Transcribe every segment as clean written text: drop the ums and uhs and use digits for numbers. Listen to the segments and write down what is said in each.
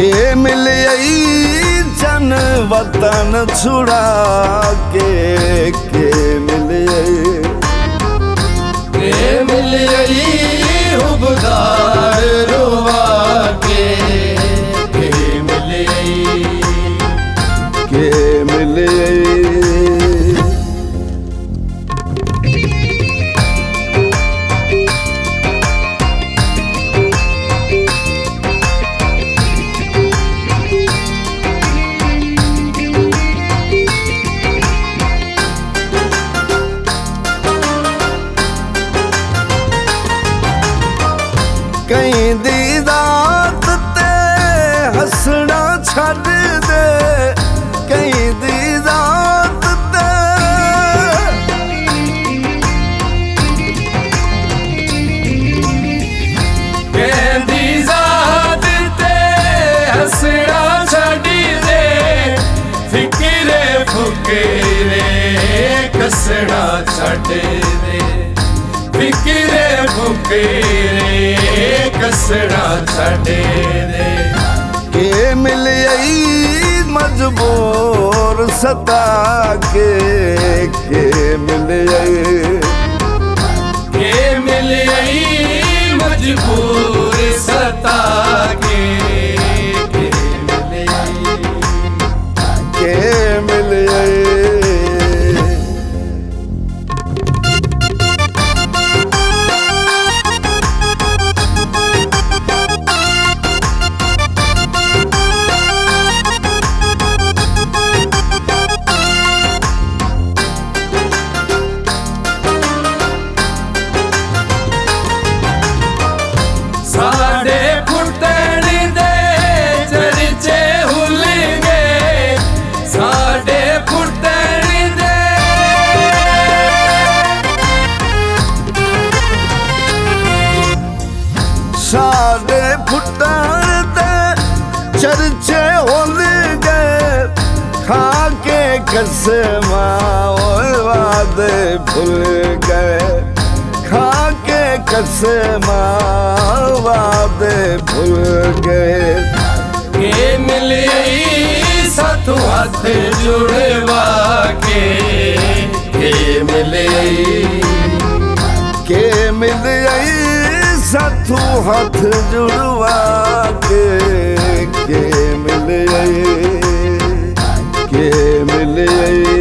के मिल आई जन वतन छुड़ा के मिल आई, के मिल आई हुबदार रुवा के मिल आई, के मिल आई। कई दी रात ते हसना छड़ दे, कई दी रात ते कहंदी ज़ात ते हसना छड़ दे, फिक्रे फुकरे कसना छड़ दे, फिक्रे फुकरे कसना छड़ दे। के मिल आई मजबूर सता के मिल आई, के मिल आई मजबूर सता के मिल आई, के मिल आई। साडे फुटण दे चर्चे हुल गए, साडे फुटण दे साडे फुटण दे चर्चे हुल गए, खा के कसमा वादे भूल गए, खा के कसमा वादे भूल गए। के मिल आई साथों हाथ जुड़वा के मिल आई, के मिल आई साथू हाथ जुड़वा के मिल आई, के मिल आई।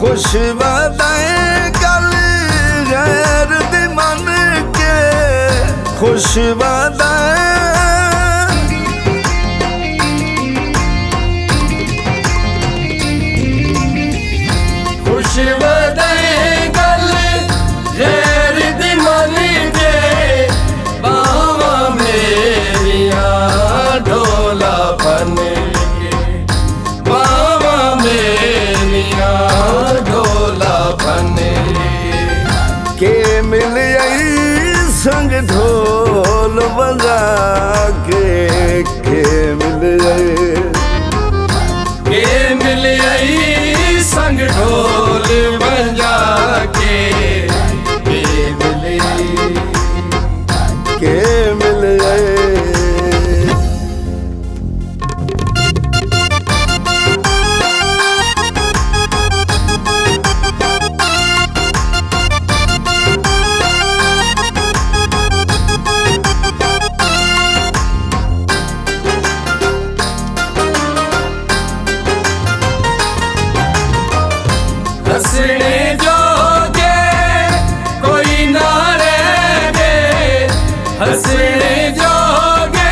खुश वादाएं गल गैर दे मन के, खुश वादाएं खुश वदाएं गल गैर दी मन के, बावा मेरिया ढोला बन के, बावा मेरिया ढोला बन के मिल आई संग ढोल बजा के मिल आई, के मिल आई संग ढोल बजा के मिल आई, के मिल आई। हंसने जोगे कोई ना रह गए, हंसने जोगे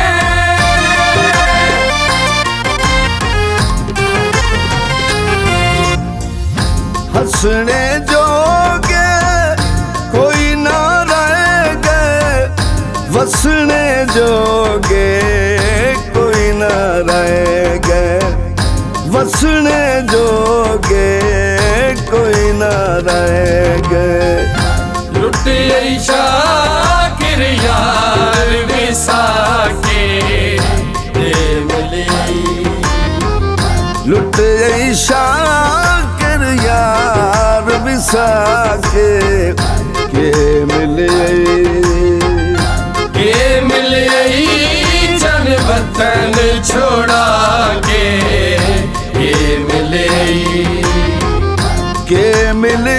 हंसने जोगे कोई ना रह गए, वसने जोगे कोई ना रह गए, वसने जोगे कोई ना रह गए। आई शाकिर यार विसाके मिले लुट आई शाकिर यार विसाके के मिले जन वतन छोड़ा के मिले मिले